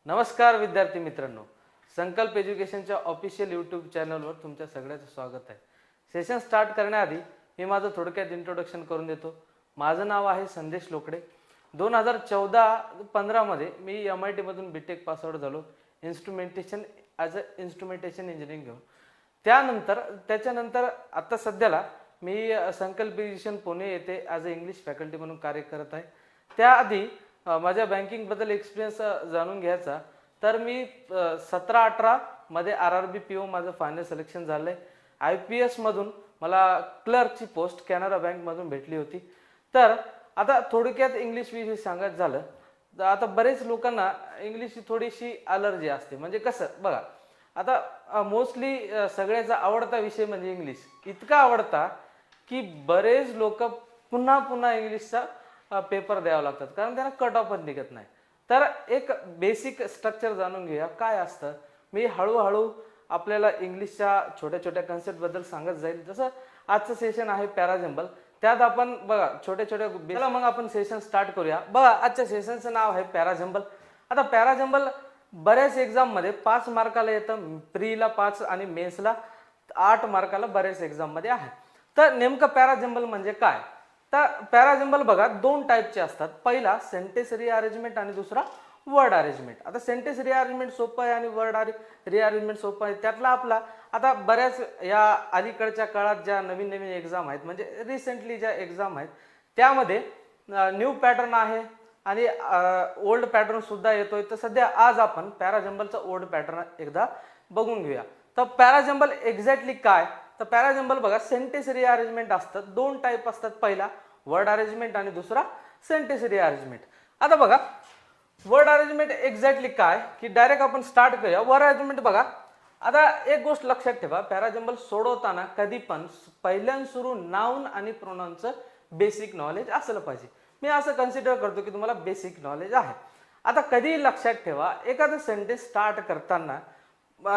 नमस्कार विद्यार्थी मित्रांनो, संकल्प एज्युकेशनच्या ऑफिशियल यूट्यूब चॅनलवर तुमच्या सगळ्यांचं स्वागत आहे. सेशन स्टार्ट करण्याआधी मी माझं थोडक्यात इंट्रोडक्शन करून देतो. माझं नाव आहे संदेश लोकडे. 2014-15 मध्ये मी MIT मधून बीटेक पासआउट झालो instrumentation as a instrumentation engineering घेऊन. त्याच्यानंतर आता सध्याला मी संकल्प एज्युकेशन पुणे येथे ॲज अ इंग्लिश फॅकल्टी म्हणून कार्य करत आहे. त्याआधी माझ्या बँकिंगबद्दल एक्सपिरियन्स जाणून घ्यायचा तर मी 17-18 मध्ये RRB PO माझं फायनल सिलेक्शन झालं आहे. IPS मधून मला क्लर्कची पोस्ट कॅनरा बँकमधून भेटली होती. तर आता थोडक्यात इंग्लिश विषयी सांगायचं झालं तर आता बरेच लोकांना इंग्लिशची थोडीशी अलर्जी असते. म्हणजे कसं बघा, आता मोस्टली सगळ्याचा आवडता विषय म्हणजे इंग्लिश. इतका आवडता की बरेच लोक पुन्हा पुन्हा इंग्लिशचा पेपर द्यावा लागतात, कारण त्यांना कट ऑफच निघत नाही. तर एक बेसिक स्ट्रक्चर जाणून घेऊया काय असतं. मी हळूहळू आपल्याला इंग्लिशच्या छोट्या छोट्या कन्सेप्ट बद्दल सांगत जाईल. जसं आजचं सेशन आहे पॅराजंबल, त्यात आपण बघा छोट्या छोट्या मग आपण सेशन स्टार्ट करूया. बघा आजच्या सेशनचं नाव आहे पॅराजंबल. आता पॅराजंबल बऱ्याच एक्झाममध्ये 5 मार्काला येतं, प्रीला 5 आणि मेन्सला 8 मार्काला बऱ्याच एक्झाममध्ये आहे. तर नेमकं पॅराजंबल म्हणजे काय? तर पॅराजंबल बघा 2 टाईपचे असतात. पहिला सेंटेन्स रिअरेंजमेंट आणि दुसरा वर्ड अरेंजमेंट. आता सेंटेन्स रिअरेंजमेंट सोपं आहे आणि वर्ड रिअरेंजमेंट सोपं आहे. त्यातला आपला आता बऱ्याच या अलीकडच्या काळात ज्या नवीन नवीन एक्झाम आहेत, म्हणजे रिसेंटली ज्या एक्झाम आहेत त्यामध्ये न्यू पॅटर्न आहे आणि ओल्ड पॅटर्न सुद्धा येतोय. तर सध्या आज आपण पॅराजंबलचा ओल्ड पॅटर्न एकदा बघून घेऊया. तर पॅराजंबल एक्झॅक्टली काय? तर पॅराजंबल बघा सेंटेन्स रिअरेंजमेंट असतात. 2 टाईप असतात. पहिला वर्ड अरेंजमेंट आणि दुसरा सेंटेन्स रिअरेंजमेंट. आता बघा वर्ड अरेंजमेंट एक्झॅक्टली काय की डायरेक्ट आपण स्टार्ट करूया. वर्ड अरेंजमेंट बघा, आता एक गोष्ट लक्षात ठेवा, पॅराजंबल सोडवताना कधी पण पहिल्यान सुरू नाउन आणि प्रोनाउनचं बेसिक नॉलेज असलं पाहिजे. मी असं कन्सिडर करतो की तुम्हाला बेसिक नॉलेज आहे. आता कधी लक्षात ठेवा, एखादं सेंटेन्स स्टार्ट करताना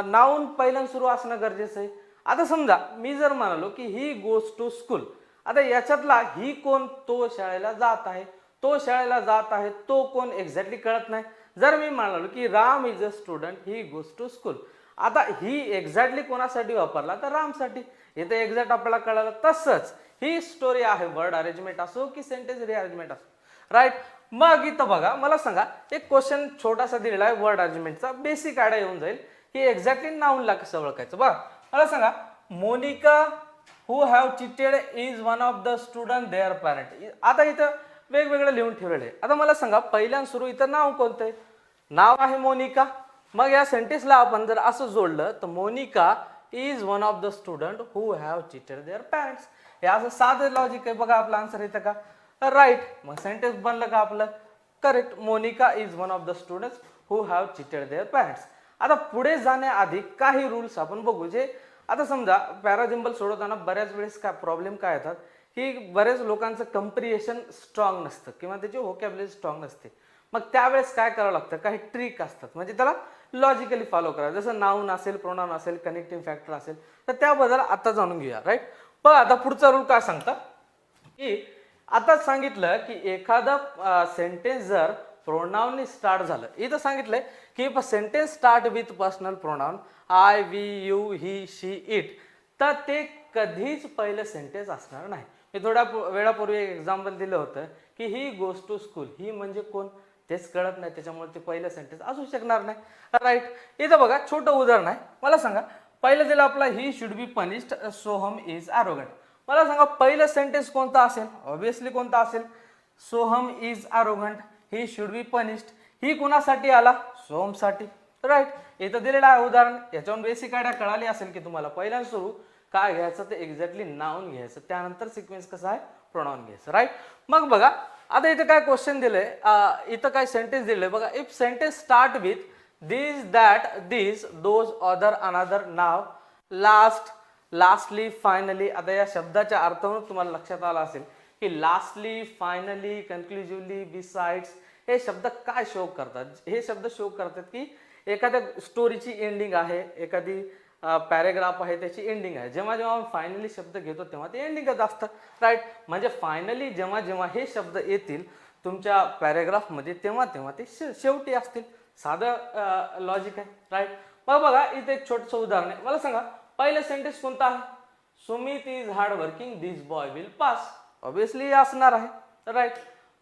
नाउन पहिल्यान सुरू असणं गरजेचं आहे. आता समजा मी जर म्हणालो की ही गोज टू स्कूल, आता याच्यातला ही कोण? तो शाळेला जात आहे. तो शाळेला जात आहे तो कोण एक्झॅक्टली कळत नाही. जर मी म्हणालो की Ram is a student, he goes to school, आता ही एक्झॅक्टली कोणासाठी वापरला? तर रामसाठी. इथं एक्झॅक्ट आपल्याला कळालं. तसंच ही स्टोरी आहे, वर्ड अरेंजमेंट असो की सेंटेन्स रिअरेंजमेंट असो, राईट. मग इथं बघा मला सांगा, एक क्वेश्चन छोटासा दिलेला आहे वर्ड अरेंजमेंटचा, बेसिक आयडिया येऊन जाईल की एक्झॅक्टली नाउनला कसं ओळखायचं. बघा मला सांगा, Monica who have cheated is one of the student their parent. आता इथं वेगवेगळं लिहून ठेवलेलं आहे. आता मला सांगा पहिल्यान सुरू इथं नाव कोणतं आहे? नाव आहे मोनिका. मग या सेंटेन्सला आपण जर असं जोडलं तर Monica is one of the student who have cheated their parents. हे असं साधं लॉजिक आहे. बघा आपला आन्सर येतं का? राईट. मग सेंटेन्स बनलं का आपलं? Correct. Monica is one of the students who have cheated their parents. आता पुढे जाण्याआधी काही रूल्स आपण बघू. जे आता समजा पॅराजंबल सोडवताना बऱ्याच वेळेस काय प्रॉब्लेम काय येतात की बऱ्याच लोकांचं कंप्रिहेशन स्ट्रॉंग नसतं किंवा त्याची व्होकॅब्युलरी स्ट्रॉंग नसते. मग त्यावेळेस काय करावं लागतं? काही ट्रिक असतात, म्हणजे त्याला लॉजिकली फॉलो करा. जसं नाउन असेल, प्रोनाउन असेल, कनेक्टिंग फॅक्टर असेल, तर त्याबद्दल आता जाणून घेऊया, राईट. पण आता पुढचा रूल काय सांगता की आता सांगितलं की एखादा सेंटेन्स जर प्रोनाउनने स्टार्ट झालं, इथं सांगितलंय की sentence start with personal pronoun I, we, you, he, she, it, तर ते कधीच पहिलं सेंटेन्स असणार नाही. मी थोड्या वेळापूर्वी एक एक्झाम्पल दिलं होतं की ही गोज टू स्कूल, ही म्हणजे कोण तेच कळत नाही, त्याच्यामुळे ते पहिलं सेंटेन्स असू शकणार नाही, राईट. इथं बघा छोटं उदाहरण आहे. मला सांगा पहिलं दिलं आपला he should be punished Soham is arrogant. मला सांगा पहिलं सेंटेन्स कोणता असेल? ऑब्विसली कोणता असेल? Soham is arrogant, he should be punished. He कुणासाठी आला? सोहमसाठी, राईट. इथं दिलेलं आहे उदाहरण. याच्यावरून बेसिक आयडिया कळाली असेल की तुम्हाला पहिल्या सुरू काय घ्यायचं? ते एक्झॅक्टली नाउन घ्यायचं, त्यानंतर सिक्वेन्स कसा आहे? प्रोनाउन घ्यायचं, राईट. मग बघा आता इथं काय क्वेश्चन दिलंय, इथं काय सेंटेन्स दिलंय बघा. If sentence start with this, that, this, those, other, another, now, last, lastly, finally. आता या शब्दाच्या अर्थावरून तुम्हाला लक्षात आला असेल की लास्टली, फायनली, कन्क्लुझिव्हली, बिसाइड्स हे शब्द काय शो करतात? हे शब्द शो करतात की एखाद्या स्टोरीची एंडिंग आहे, एखादी पॅरेग्राफ आहे त्याची एंडिंग आहे. जेव्हा जेव्हा फायनली शब्द घेतो तेव्हा ते एंडिंगच असतं, राईट. म्हणजे फायनली जेव्हा जेव्हा हे शब्द येतील तुमच्या पॅरेग्राफमध्ये तेव्हा तेव्हा ते शेवटी असतील. साधं लॉजिक आहे, राईट. मग बघा इथे एक छोटंसं उदाहरण आहे. मला सांगा पहिलं सेंटेन्स कोणतं आहे? Sumit is hard working, this boy will pass. Obviously असणार आहे, राईट.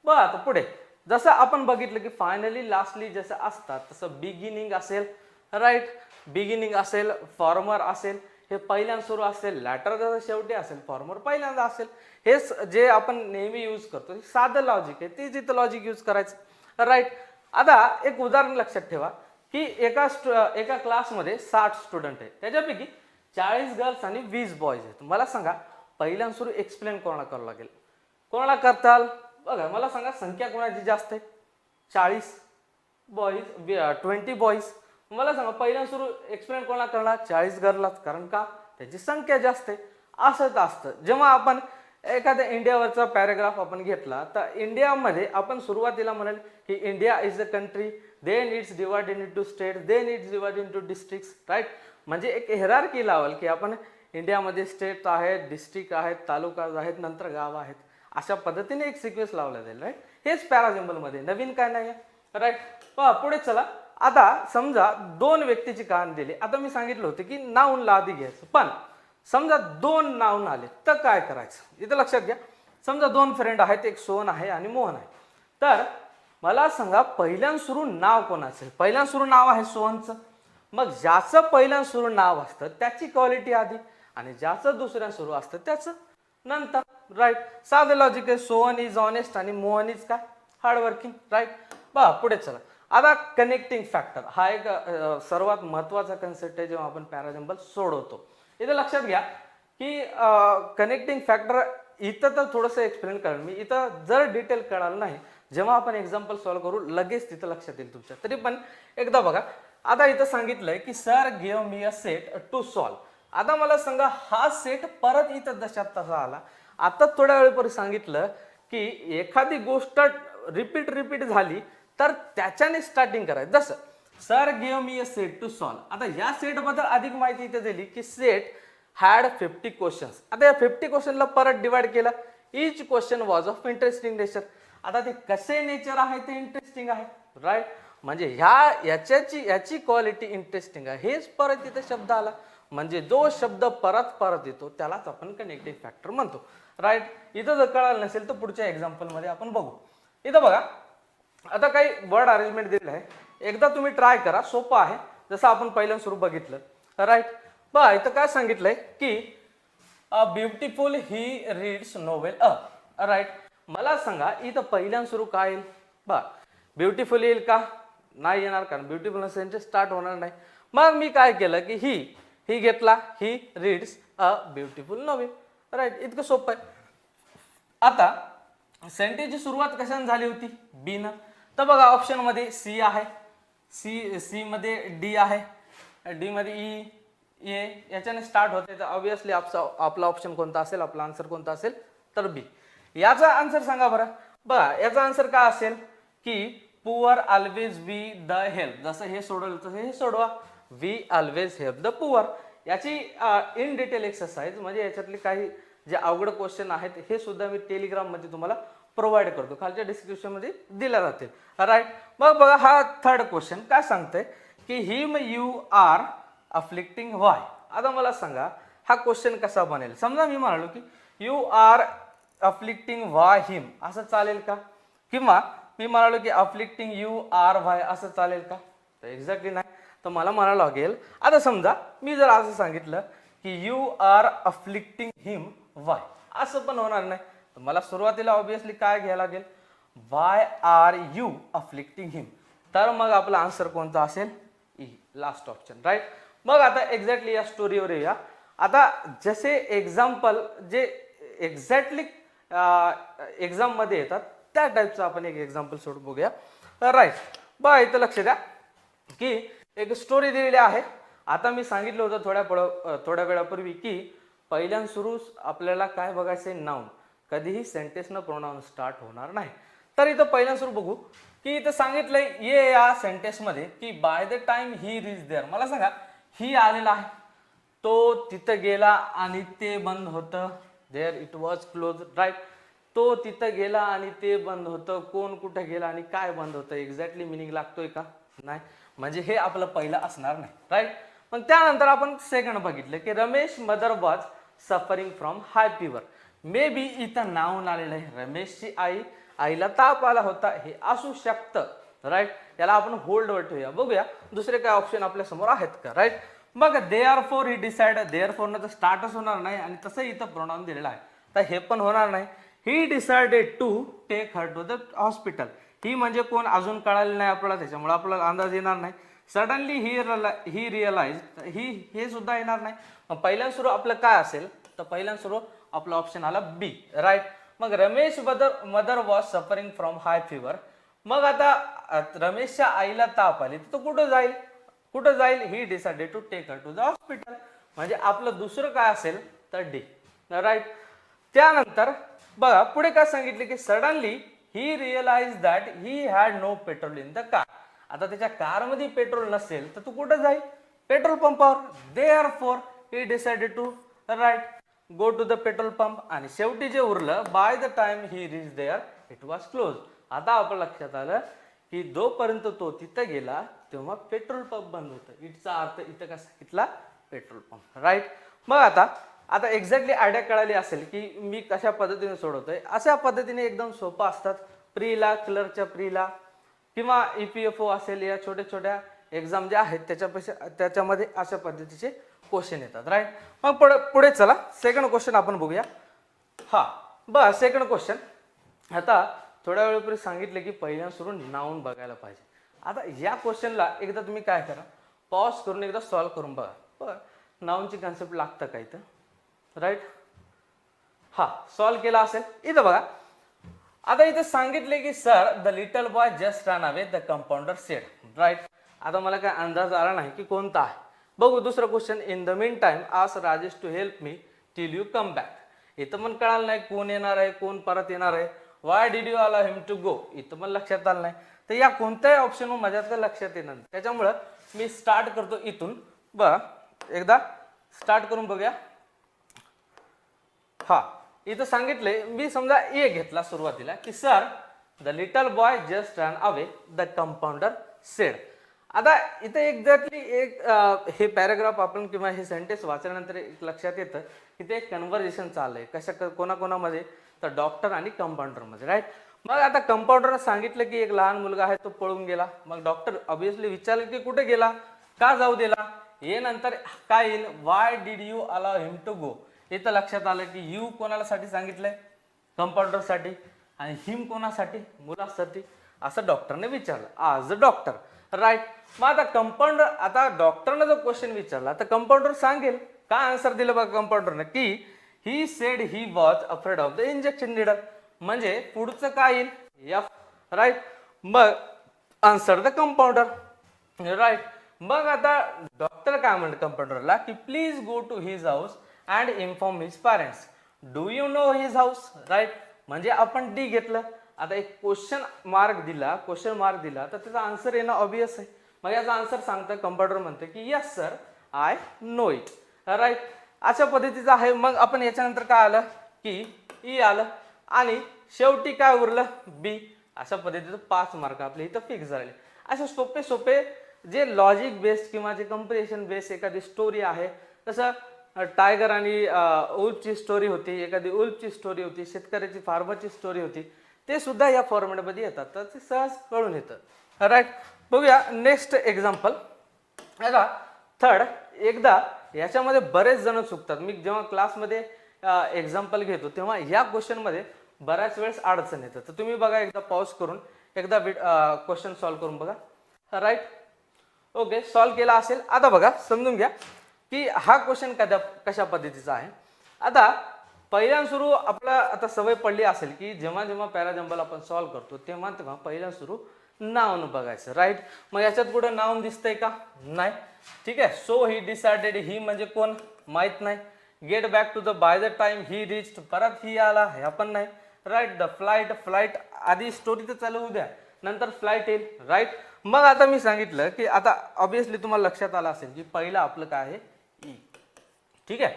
बघा आता पुढे जसं आपण बघितलं की फायनली लास्टली जसं असतात तसं बिगिनिंग असेल, राईट. बिगिनिंग असेल, फॉर्मर असेल, हे पहिल्यांदा सुरू असेल, लॅटर जसं शेवटी असेल, फॉर्मर पहिल्यांदा असेल. हेच जे आपण नेहमी यूज करतो, हे साधं लॉजिक आहे, तीच इथं लॉजिक यूज करायचं, राईट. आता एक उदाहरण लक्षात ठेवा की एका क्लासमध्ये 60 स्टुडंट आहेत, त्याच्यापैकी 40 गर्ल्स आणि 20 बॉयज आहेत. मला सांगा पहिल्यांदा सुरू एक्सप्लेन कोणाला करावं लागेल? कोणाला करताल? बघा मला सांगा संख्या कोणाची जास्त आहे? 40 बॉईज, 20 बॉईज. मला सांगा पहिल्यांदा सुरू एक्सप्लेन कोणाला करणार? 40 गर्ललाच, कारण का त्याची संख्या जास्त आहे. असंच असतं जेव्हा आपण एखाद्या इंडियावरचा पॅराग्राफ आपण घेतला तर इंडियामध्ये आपण सुरुवातीला म्हणाल की India is a country, then it's divided into state, then it's divided into districts, right. म्हणजे एक हिरार्की लावाल की आपण इंडियामध्ये स्टेट आहेत, डिस्ट्रिक्ट आहेत, तालुका आहेत, नंतर गाव आहेत, अशा पद्धतीने एक सिक्वेन्स लावला जाईल, राईट. हेच पॅरासिम्बलमध्ये नवीन काय नाही आहे, राईट. पुढे चला. आता समजा दोन व्यक्तीची कहाणी दिली. आता मी सांगितलं होतं की नाऊनला आधी घ्यायचं, पण समजा दोन नाऊन आले तर काय करायचं? इथं लक्षात घ्या. समजा दोन फ्रेंड आहेत, एक सोहन आहे आणि मोहन आहे. तर मला सांगा पहिल्यांदा सुरू नाव कोणाचं? पहिल्यांदा सुरू नाव आहे सोहनचं. मग ज्याचं पहिल्यांदा सुरू नाव असतं त्याची क्वालिटी आधी, आणि ज्याचं दुसऱ्या सुरू असतं त्याचं नंतर, राईट. साधं लॉजिक आहे. सोहन इज ऑनेस्ट आणि मोहन इज काय? Hardworking, right. पुढे चला. आता कनेक्टिंग फॅक्टर हा एक सर्वात महत्वाचा कन्सेप्ट आहे जेव्हा आपण पॅरासिम्बल सोडवतो. इथं लक्षात घ्या की कनेक्टिंग फॅक्टर इथं तर थोडंसं एक्सप्लेन करेल मी, इथं जर डिटेल कळालं नाही, जेव्हा आपण एक्झाम्पल सॉल्व्ह करू लगेच तिथं लक्षात येईल तुमच्या. तरी पण एकदा बघा. आता इथं सांगितलंय की sir give me a set to solve. आता मला सांगा हा सेट परत इथं जशात तसा आला. आता थोड्या वेळेपर्यंत सांगितलं की एखादी गोष्ट रिपीट झाली तर त्याच्याने स्टार्टिंग करायचं. जसं sir give me a set to solve. आता या सेट बद्दल अधिक माहिती इथे दिली की सेट हॅड 50 क्वेश्चन्स. आता या 50 क्वेश्चनला परत डिवाइड केला. Each question was of interesting nature. आता ते कसे नेचर आहे ते इंटरेस्टिंग आहे, राईट. म्हणजे याची क्वालिटी इंटरेस्टिंग आहे. हेच परत इथे शब्द आला, म्हणजे जो शब्द परत परत येतो त्यालाच आपण कनेक्टिंग फॅक्टर म्हणतो, राईट. इथं जर कळालं नसेल तर पुढच्या एक्झाम्पल मध्ये आपण बघू. इथं बघा आता काही वर्ड अरेंजमेंट दिलेलं आहे, एकदा तुम्ही ट्राय करा, सोपं आहे. जसं आपण पहिल्यांदा सुरू बघितलं, राईट. बघा इथं काय सांगितलंय की a beautiful he reads novel a, right. मला सांगा इथं पहिल्यांदा सुरू काय येईल? ब्युटिफुल येईल का? नाही येणार, कारण ब्युटिफुल सेंटेन्स स्टार्ट होणार नाही. मग मी काय केलं की ही घेतला, he reads a beautiful novel, right. इतकं सोपं आहे. आता सेंटेन्सची सुरुवात कशाने झाली होती? बी न. तर बघा ऑप्शन मध्ये सी आहे, सी मध्ये डी आहे, डी मध्ये ई, ए याच्याने स्टार्ट होते. तर ऑब्विसली आपला ऑप्शन कोणता असेल? आपला आन्सर कोणता असेल? तर बी. याचा आन्सर सांगा बरं. बघा याचा आन्सर काय असेल की poor always we the help. जसं हे सोडवलं तसं हे सोडवा. We always help the poor. याची इन डिटेल एक्सरसाइज, म्हणजे याच्यातली काही जे अवघड क्वेश्चन आहेत हे सुद्धा मी टेलिग्राम मध्ये तुम्हाला प्रोव्हाइड करतो, खालच्या डिस्क्रिप्शन मध्ये दिल्या जातील, राईट. मग बघा हा थर्ड क्वेश्चन काय सांगतंय की हिम यू आर अफ्लिक्टिंग व्हाय. आता मला सांगा हा क्वेश्चन कसा बनेल? समजा मी म्हणालो की यू आर अफ्लिक्टिंग व्हाय हिम, असं चालेल का? किंवा मी म्हणालो की अफ्लिक्टिंग यू आर व्हाय, असं चालेल का? तर एक्झॅक्टली नाही. तर मला म्हणावं लागेल, आता समजा मी जर असं सांगितलं की यू आर अफ्लिक्टिंग हिम व्हाय, असं पण होणार नाही. तर मला सुरुवातीला ऑब्विसली काय घ्यायला लागेल? Why are you afflicting him. तर मग आपला आन्सर कोणता असेल? E, last option, right. मग आता एक्झॅक्टली या स्टोरीवर येऊया. आता जसे एक्झाम्पल जे एक्झॅक्टली एक्झाम मध्ये येतात त्या टाईपचं आपण एक एक्झाम्पल सोडून बघूया, राईट. बघा इथं लक्ष द्या की एक स्टोरी दिलेली आहे. आता मी सांगितलं होतं थोड्या वेळापूर्वी की पहिल्यांदा सुरू आपल्याला काय बघायचंय? नाउन. कधीही सेंटेन्स न प्रोनाउन स्टार्ट होणार नाही. तर इथं पहिल्यांदा सुरू बघू की इथं सांगितलंय ये या सेंटेन्स मध्ये की by the time he reach there. मला सांगा ही आलेला आहे, तो तिथं गेला आणि ते बंद होतं, there it was close, right. तो तिथं गेला आणि ते बंद होतं, कोण कुठं गेला आणि काय बंद होतं, एक्झॅक्टली मिनिंग लागतोय का? नाही. म्हणजे हे आपलं पहिलं असणार नाही, राईट. मग त्यानंतर आपण सेकंड बघितलं की Ramesh mother was suffering from hi fever. May be इथं नाव आलेलं आहे, रमेशची आईला ताप आला होता, हे असू शकतं, राईट. याला आपण होल्डवर ठेवूया, बघूया दुसरे काय ऑप्शन आपल्या समोर आहेत का, राईट. मग देअरफॉर ही डिसाइड, देअरफॉर न तर स्टार्टच होणार नाही आणि तसं इथं प्रोनाउन दिलेला आहे, तर हे पण होणार नाही. He decided to take her to the hospital. He म्हणजे कोण अजून कळालं नाही आपल्याला, त्याच्यामुळे आपल्याला अंदाज येणार नाही. सडनली ही रिअलाइज, हे सुद्धा येणार नाही. मग पहिल्यांदा सुरू आपलं काय असेल, तर पहिल्यांदा सुरू आपला ऑप्शन आला बी, राईट. मग Ramesh mother was suffering from hi fever. मग आता रमेशच्या आईला ताप आली तर तो कुठं जाईल, he decided to take her to the hospital. म्हणजे आपलं दुसरं काय असेल तर डी, राईट. त्यानंतर बघा पुढे काय सांगितले की suddenly he realize that he had no petrol in the car. आता त्याच्या कारमध्ये पेट्रोल नसेल तर तू कुठं जाईल, पेट्रोल पंपावर. Therefore he decided to right go to the petrol pump. आणि शेवटी जे उरलं, by the time he reach there it was close. आता आपल्या लक्षात आलं की जोपर्यंत तो तिथं गेला तेव्हा पेट्रोल पंप बंद होतं. इटचा अर्थ इथं का सांगितला, पेट्रोल पंप, राईट. मग आता एक्झॅक्टली आयडिया कळाली असेल की मी कशा पद्धतीने सोडवतोय. अशा पद्धतीने एकदम सोपं असतात. प्रीला, क्लर्कच्या प्रीला किंवा EPFO असेल, या छोट्या छोट्या एक्झाम ज्या आहेत त्याच्यामध्ये अशा पद्धतीचे क्वेश्चन येतात, राईट. मग पुढे चला सेकंड क्वेश्चन आपण बघूया. हा बस सेकंड क्वेश्चन. आता थोड्या वेळापूर्वी सांगितलं की पहिल्यांदा सुरू नाऊन बघायला पाहिजे. आता या क्वेश्चनला एकदा तुम्ही काय करा, पॉज करून एकदा सॉल्व्ह करून बघा. नाऊनची कन्सेप्ट लागतं का इथं, राईट. हा सॉल्व्ह केला असेल. इथं बघा, आता इथे सांगितले की sir the little boy just run away the compounder said, right. आता मला काय अंदाज आला नाही की कोणता आहे. बघू दुसरा question. In the mean time ask Rajesh to help me till you come back. इथं पण कळालं नाही कोण येणार आहे, कोण परत येणार आहे. Why did you allow him to go, इथं पण लक्षात आलं नाही. तर या कोणत्याही ऑप्शन माझ्या लक्षात येणार नाही. त्याच्यामुळं मी स्टार्ट करतो इथून. बघा एकदा स्टार्ट करून बघूया. हा इथं सांगितलंय, मी समजा ए घेतला सुरुवातीला की sir the little boy just run away the compounder sed. आता इथे एक्झॅक्टली हे पॅराग्राफ आपण किंवा हे सेंटेन्स वाचल्यानंतर एक लक्षात येतं की ते एक कन्व्हर्सेशन चाललंय कशा कोणाकोणामध्ये, तर डॉक्टर आणि कंपाऊंडर मध्ये, राईट. मग आता कंपाऊंडरने सांगितलं की एक लहान मुलगा आहे तो पळून गेला. मग डॉक्टर ऑब्विसली विचारलं की कुठे गेला, का जाऊ दिला. हे नंतर काय येईल, why did you allow him to go. इथं लक्षात आलं की यू कोणासाठी सांगितलंय, कंपाऊंडर साठी, आणि हिम कोणासाठी, मुलासाठी, असं डॉक्टरने विचारलं ॲज अ डॉक्टर, राईट. मग आता कंपाऊंडर, आता डॉक्टरने जो क्वेश्चन विचारला तर कंपाऊंडर सांगेल. काय आन्सर दिलं बघा कंपाऊंडरने की he said he was afraid of the injection needle. म्हणजे पुढचं काय येईल, एफ, राईट. मग आन्सर द कंपाऊंडर, राईट. मग आता डॉक्टर काय म्हणत कंपाऊंडरला की please go to his house and inform his parents. Do you know his house, right. म्हणजे आपण डी घेतलं. आता एक क्वेश्चन मार्क दिला तर त्याचा आन्सर येणं ऑब्वियस आहे. मग याचा आन्सर सांगतं कंपाऊंडर म्हणतं की yes sir I know it, right. अशा पद्धतीचं आहे. मग आपण याच्यानंतर काय आलं की ई आलं आणि शेवटी काय उरलं बी. अशा पद्धतीचं 5 मार्क आपले इथं फिक्स झाले. असे सोपे सोपे जे लॉजिक बेस्ड किंवा जे कंपॅरिझन बेस्ड एखादी स्टोरी आहे, तसं टायगर आणि उल्फची स्टोरी होती, एखादी उल्फची स्टोरी होती, शेतकऱ्याची फार्मरची स्टोरी होती, ते सुद्धा या फॉर्मॅटमध्ये येतात, तर ते सहज कळून येतं, राईट. बघूया नेक्स्ट एक्झाम्पल. आता थर्ड, एकदा याच्यामध्ये बरेच जण चुकतात. मी जेव्हा क्लासमध्ये एक्झाम्पल घेतो तेव्हा या क्वेश्चनमध्ये बऱ्याच वेळेस अडचण येतं. तर तुम्ही बघा एकदा पॉज करून एकदा क्वेश्चन सॉल्व्ह करून बघा, राईट. ओके सॉल्व्ह केला असेल. आता बघा समजून घ्या की हा क्वेश्चन कशा पद्धतीचा आहे. आता पहिल्यांदा सुरू आपला आता सवय पडली असेल की जेव्हा जेव्हा पॅराजंबल आपण सॉल्व्ह करतो तेव्हा पहिल्यांदा सुरू नाउन बघायचं, राईट. मग याच्यात कुठं नाउन दिसतंय का, नाही, ठीक आहे. सो ही डिसाइडेड, ही म्हणजे कोण माहित नाही. Get back to the by the time he reached, परत ही आला, ह्या पण नाही, राईट. द फ्लाईट आधी स्टोरी तर चालू होऊ द्या, नंतर फ्लाईट येईल, राईट. मग आता मी सांगितलं की आता ऑब्विसली तुम्हाला लक्षात आलं असेल की पहिलं आपलं काय आहे ई, ठीक आहे.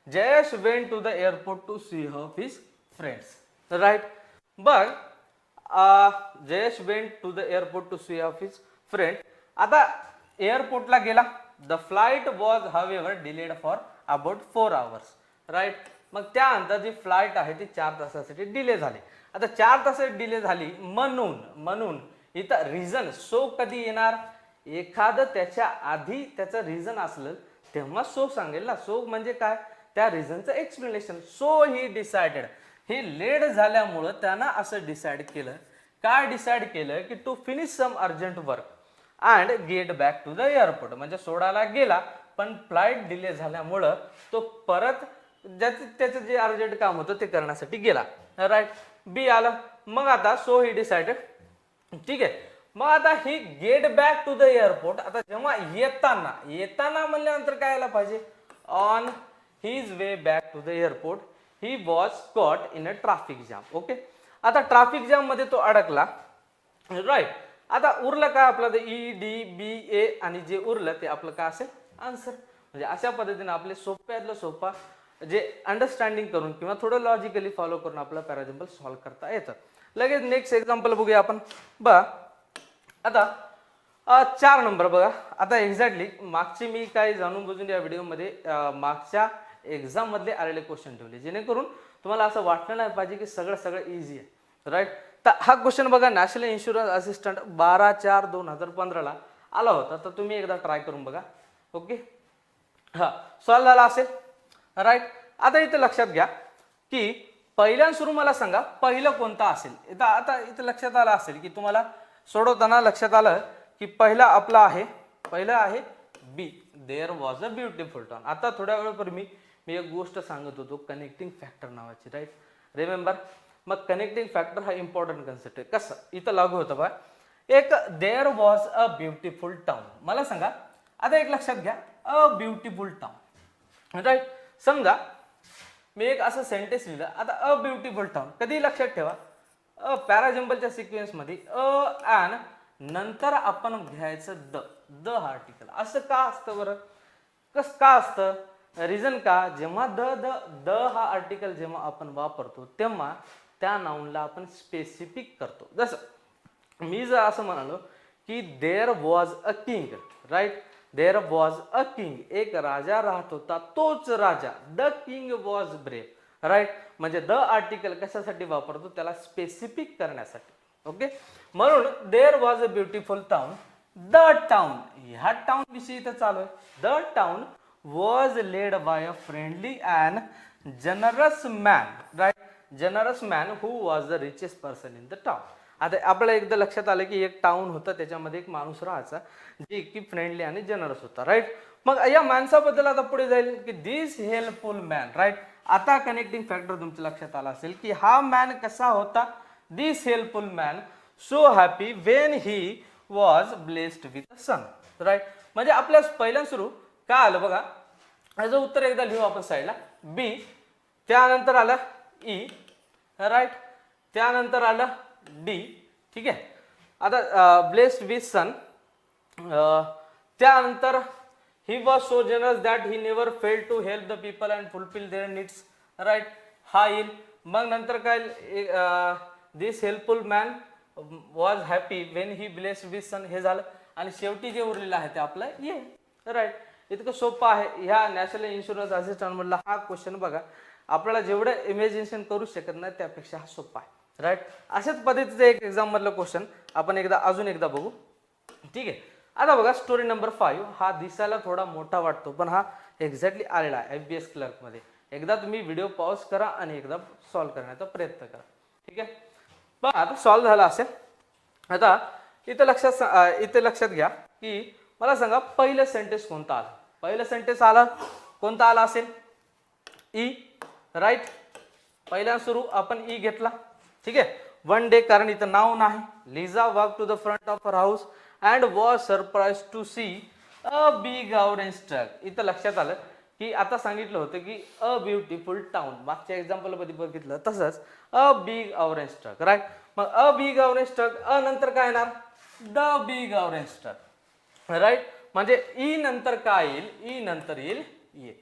Jayesh went to the airport to see his friends. Right. बघ, Jayesh went to the airport to see off his friend. आता एअरपोर्टला गेला. The flight was however delayed for about 4 hours. Right. मग त्यानंतर जी फ्लाईट आहे ती 4 तासासाठी डिले झाली. आता 4 तासासाठी डिले झाली म्हणून इथं रिझन सो कधी येणार? एखादं त्याच्या आधी त्याचं रिझन असलं तेव्हा सो सांगेल ना. सो म्हणजे काय? त्या रिझनचं एक्सप्लेनेशन. सो ही डिसाइडेड, हे लेट झाल्यामुळं त्यानं असं डिसाइड केलं. काय डिसाइड केलं? की to finish some urgent work and get back to the airport. म्हणजे सोडायला गेला पण फ्लाईट डिले झाल्यामुळं तो परत त्याचं जे अर्जंट काम होतं ते करण्यासाठी गेला. राईट. बी आलं. मग आता सो ही डिसाइडेड. ठीक आहे. मग आता he get back to the airport. आता जेव्हा येताना म्हणल्यानंतर काय यायला पाहिजे? On his way back to the airport he was caught in a traffic jam. Okay. आता ट्रॅफिक जाम मध्ये तो अडकला. राईट. आता उरलं काय आपलं? ई डी बी ए आणि जे उरलं ते आपलं काय असेल? आन्सर. म्हणजे अशा पद्धतीने आपले सोप्यातलं सोपा जे अंडरस्टँडिंग करून किंवा थोडं लॉजिकली फॉलो करून आपलं पॅराजम्पल सॉल्व्ह करता येतं. लगेच नेक्स्ट एक्झाम्पल बघूया आपण. बघा आता 4 नंबर बघा. आता एक्झॅक्टली मागची मी काय जाणून बुजून या व्हिडिओमध्ये मागच्या एक्झाम मधले आलेले क्वेश्चन ठेवले जेणेकरून तुम्हाला असं वाटलं नाही पाहिजे की सगळं इझी आहे. राईट. तर हा क्वेश्चन बघा नॅशनल इन्शुरन्स असिस्टंट 12/4/2015 ला आला होता. तर तुम्ही एकदा ट्राय करून बघा. ओके. हा सॉल्व्ह झाला असेल. राईट. आता इथं लक्षात घ्या की पहिल्या सुरू मला सांगा पहिलं कोणतं असेल. आता इथं लक्षात आलं असेल की तुम्हाला सोडवताना लक्षात आलं की पहिलं आहे B. There was a beautiful town. आता थोड्या वेळापूर्वी मी एक गोष्ट सांगत होतो कनेक्टिंग फॅक्टर नावाची. राईट. रिमेंबर. मग कनेक्टिंग फॅक्टर हा इम्पॉर्टंट कन्सेप्ट आहे. कसं इथं लागू होतं बघा. एक there was a beautiful town. मला सांगा आता एक लक्षात घ्या अ ब्युटिफुल टाउन. राईट. समजा मी एक असं सेंटेन्स लिहिलं. आता अ ब्युटिफुल टाउन कधी लक्षात ठेवा? पॅराजम्पलच्या सिक्वेन्स मध्ये अँड नंतर आपण घ्यायचं द हा आर्टिकल. असं का असतं बरं? का असतं? रिझन का? जेव्हा द हा आर्टिकल जेव्हा आपण वापरतो तेव्हा त्या नाउनला आपण स्पेसिफिक करतो. जसं मी जर असं म्हणालो की there was a king. Right. There was a king. एक राजा राहत होता तोच राजा. The king was brave. Right. म्हणजे द आर्टिकल कशासाठी वापरतो? त्याला स्पेसिफिक करण्यासाठी. ओके. म्हणून there was a beautiful town. The town ह्या टाउन विषयी इथं चालू आहे. The town was led by a friendly and generous man. Right. Generous man who was the richest person in the town. आता आपल्याला एकदा लक्षात आलं की एक टाउन होतं त्याच्यामध्ये एक माणूस राहायचा जे की फ्रेंडली आणि जनरस होता. राईट. मग या माणसाबद्दल आता पुढे जाईल की दिस हेल्पफुल मॅन. राईट. आता कनेक्टिंग फॅक्टर तुमच्या लक्षात आला असेल की हा मॅन कसा होता? This helpful man so happy when he was blessed with son. Right. म्हणजे आपल्या पहिल्या सुरू काय आलं बघा. याचं उत्तर एकदा लिहू आपण साईडला. बी. त्यानंतर आलं ई. राईट. त्यानंतर आलं डी. ठीक आहे. आता ब्लेस्ड विथ सन. त्यानंतर he was so generous that he never failed to help the people and fulfill their needs. Right. हा येईल. मग नंतर काय? this helpful man was happy when he blessed with son. हे झालं. आणि शेवटी जे उरलेलं आहे ते आपलं ये. राईट. इतकं सोपं आहे. ह्या नॅशनल इन्शुरन्स असिस्टंट मधला हा क्वेश्चन बघा आपल्याला जेवढं इमॅजिनेशन करू शकत नाही त्यापेक्षा हा सोपा आहे. राईट. अशाच पद्धतीचं एक एक्झाम मधलं क्वेश्चन आपण अजून एकदा बघू. ठीक आहे. आता बघा स्टोरी नंबर 5. हा दिसायला थोडा मोठा वाटतो पण हा एक्झॅक्टली आलेला आहे FBS क्लर्क मध्ये. एकदा तुम्ही व्हिडिओ पॉज करा आणि एकदा सॉल्व्ह करण्याचा प्रयत्न करा. ठीक आहे. पण आता सॉल्व्ह झाला असेल. आता इथं लक्षात घ्या की मला सांगा पहिलं सेंटेन्स कोणतं आलं? पहिलं सेंटेन्स कोणतं आलं असेल? ई. राईट. पहिल्या सुरू आपण ई घेतला. ठीक आहे. वन डे कारण इथं नाव नाही. Liza walk to the front of her house and was surprise to see a big orange truck. इथं लक्षात आलं की आता सांगितलं होतं की अ ब्युटिफुल टाउन. मागच्या एक्झाम्पल मध्ये बघितलं तसंच a big orange truck. Right. मग अ बिग ऑरेंज ट्रक नंतर काय येणार? The big orange truck. Right. म्हणजे ई नंतर काय येईल? ई नंतर येईल ये.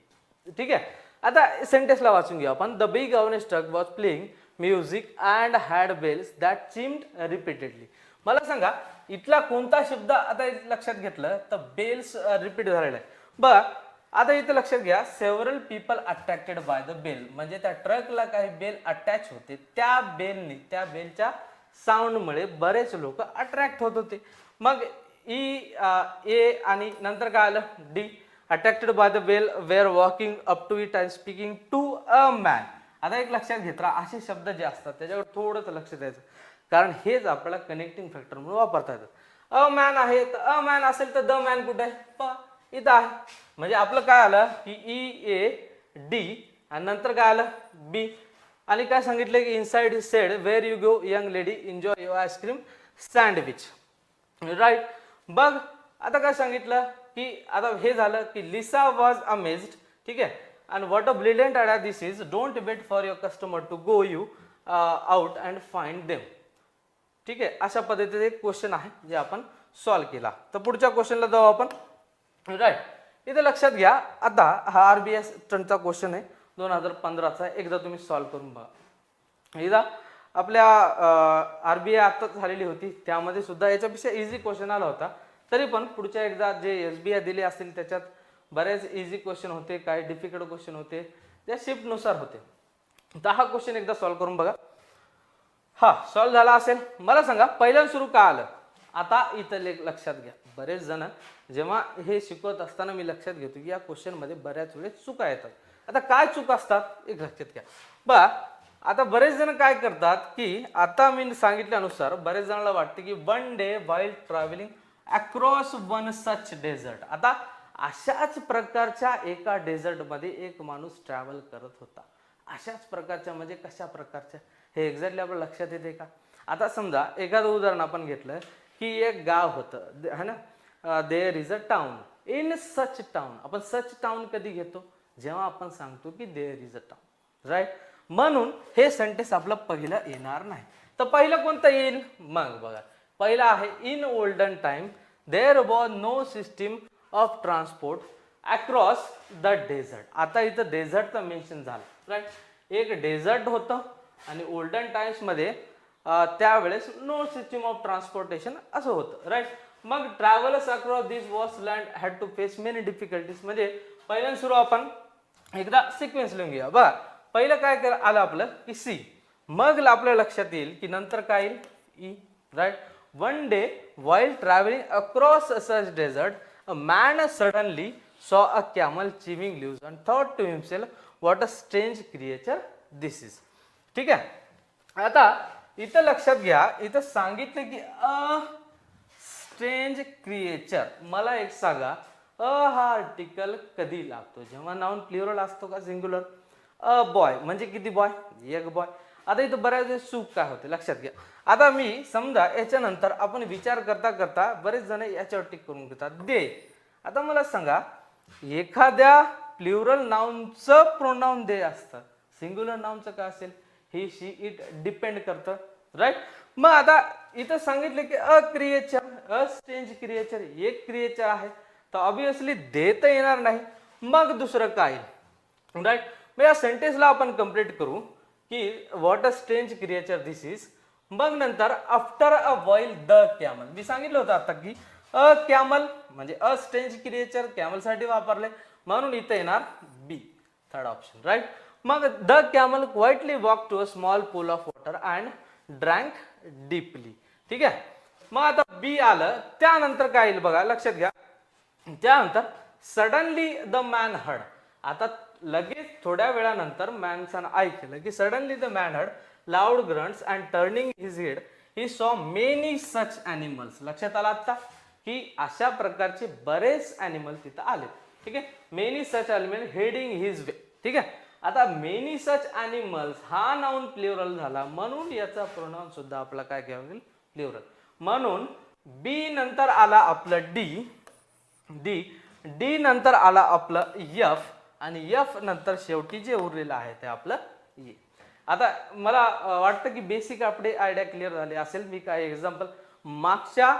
ठीक आहे. आता सेंटेन्सला वाचून घेऊ आपण. The big orange truck was playing music and had bells that chimed repeatedly. मला सांगा इथला कोणता शब्द आता इथं लक्षात घेतलं तर बेल्स रिपीट झालेला आहे बघा. आता इथं लक्षात घ्या, several people attracted by the bell, म्हणजे त्या ट्रकला काही बेल अटॅच होते, त्या बेलच्या साऊंडमुळे बरेच लोक अट्रॅक्ट होत होते. मग ए आणि नंतर काय आलं D, attracted by the bell were walking up to it and speaking to a man. आता एक लक्षात घेतला, असे शब्द जे असतात त्याच्यावर थोडंच लक्ष द्यायचं, कारण हेच आपल्याला कनेक्टिंग फॅक्टर म्हणून वापरता येतं. अ मॅन आहे तर अ मॅन असेल तर द मॅन कुठे आहे, इथं आहे. म्हणजे आपलं काय आलं की ई ए डी आणि नंतर काय आलं बी, आणि काय सांगितलं की inside is said where you go young lady enjoy your ice cream sandwich, right. बघ आता काय सांगितलं की आता हे झालं की लिसा वॉज अमेज्ड, ठीक आहे, आणि what a brilliant idea this is, don't wait for your customer to go you out and find them. ठीक आहे, अशा पद्धतीचे एक क्वेश्चन आहे जे आपण सॉल्व्ह केला. तर पुढच्या क्वेश्चनला जाऊ आपण, राईट. इथे लक्षात घ्या, आता हा आरबीएस टनचा क्वेश्चन आहे 2015चा, एकदा तुम्ही सॉल्व्ह करून बघा. एकदा आपल्या आरबीआय आता झालेली होती त्यामध्ये सुद्धा याच्यापेक्षा इझी क्वेश्चन आला होता, तरी पण पुढच्या एकदा जे एसबीआय दिले असतील त्याच्यात बरेच इझी क्वेश्चन होते, काही डिफिकल्ट क्वेश्चन होते, त्या शिफ्टनुसार होते. तर हा क्वेश्चन एकदा सॉल्व्ह करून बघा. हा सॉल्व्ह झाला असेल. मला सांगा पहिल्यांदा सुरू का आलं. आता इथं लक्षात घ्या, बरेच जण जेव्हा हे शिकवत असताना मी लक्षात घेतो की या क्वेश्चन मध्ये बऱ्याच वेळेस चुका येतात. आता काय चूक असतात एक लक्षात घ्या बा. आता बरेच जण काय करतात की आता मी सांगितल्यानुसार बरेच जणांना वाटते की one day while travelling across one such desert. आता अशाच प्रकारच्या एका डेझर्ट मध्ये एक माणूस ट्रॅव्हल करत होता. अशाच प्रकारच्या म्हणजे कशा प्रकारच्या हे एक्झॅक्टली आपल्या लक्षात येते का. आता समजा एखादं उदाहरण आपण घेतलं की एक गाव होतं है ना, there is a town in such town. आपण सच टाउन कधी घेतो जेव्हा आपण सांगतो की there is a town, right. म्हणून हे सेंटेन्स आपलं पहिलं येणार नाही. तर पहिलं कोणतं येईल मग बघा, पहिलं आहे in olden time there was no system of transport across the desert. आता इथं डेझर्ट तर मेन्शन झालं, राईट. एक डेझर्ट होतं आणि ओल्डन टाइम्स मध्ये त्यावेळेस नो सिस्टीम ऑफ ट्रान्सपोर्टेशन असं होतं, राईट. मग travellers across this vast land had to face many difficulties. म्हणजे पहिल्यांदा सुरू आपण एकदा सिक्वेन्स लिहून घेऊया बघा. पहिलं काय आलं आपलं की सी, मग आपल्या लक्षात येईल की नंतर काय येईल E, right. One day while travelling across such desert a man suddenly saw a camel chewing leaves and thought to himself what a strange creature this is. ठीक आहे. आता इथं लक्षात घ्या, इथं सांगितलं की अ स्ट्रेंज क्रिएचर. मला एक सांगा, अ हा आर्टिकल कधी लागतो जेव्हा नाउन प्लुरल असतो का सिंग्युलर. अ बॉय म्हणजे किती बॉय, एक बॉय. आता इथं बऱ्याच वेळेस चूक काय होते लक्षात घ्या. आता मी समजा याच्यानंतर आपण विचार करता करता बरेच जण याच्यावर टिक करून घेतात दे. आता मला सांगा एखाद्या प्लुरल नाउनचं प्रोनाउन दे असतं, सिंग्युलर नाउनचं काय असेल ही शी इट डिपेंड करतं, राईट. मग आता इथं सांगितलं की अ क्रिएचर, अ स्ट्रेंज क्रिएचर, एक क्रिएचर आहे तर ऑब्विसली दे तर येणार नाही. मग दुसरं काय, राईट. मग या सेंटेन्सला आपण कंप्लीट करू की what a strange creature this is. मग नंतर after a while the camel. मी सांगितलं होतं आता की अ कॅमल म्हणजे अ स्ट्रेंज क्रिएचर कॅमल साठी वापरले म्हणून इथं येणार बी, थर्ड ऑप्शन, राईट. मग the camel quietly walk to a small pool of water and drank deeply. ठीक आहे. मग आता बी आलं, त्यानंतर काय येईल बघा लक्षात घ्या. त्यानंतर सडनली द मॅन हर्ड. आता लगेच थोड्या वेळानंतर मॅनचं ऐकलं की suddenly the man heard loud grunts and turning his head he saw many such animals. लक्षात आला आता की अशा प्रकारचे बरेच ॲनिमल तिथं आले. ठीक आहे. Many such animal heading his way. ठीक आहे. आता मेनी सच ॲनिमल्स हा नाउन प्लुरल झाला म्हणून याचा प्रोनाउन सुद्धा आपला काय घ्यावा लागेल प्लुरल. म्हणून बी नंतर आला आपलं डी नंतर आला आपलं एफ आणि एफ नंतर शेवटी जे उरलेलं आहे ते आपलं ए. आता मला वाटतं की बेसिक आपले आयडिया क्लिअर झाले असेल. मी काय एक्झाम्पल मागच्या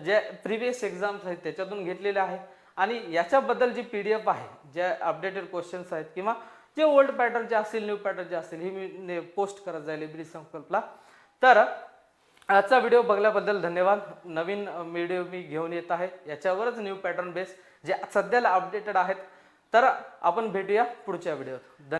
जे प्रिव्हियस एक्झाम्स आहेत त्याच्यातून घेतलेले आहे आणि याच्याबद्दल जी PDF आहे ज्या अपडेटेड क्वेश्चन्स आहेत किंवा जे ओल्ड पॅटर्नचे असतील, न्यू पॅटर्नचे असतील, हे मी पोस्ट करत जाईल एबीडी संकल्पला. तर आजचा व्हिडिओ बघल्याबद्दल धन्यवाद. नवीन व्हिडिओ मी घेऊन येत आहे, याच्यावरच न्यू पॅटर्न बेस जे सध्याला अपडेटेड आहेत. तर आपण भेटूया पुढच्या व्हिडिओत.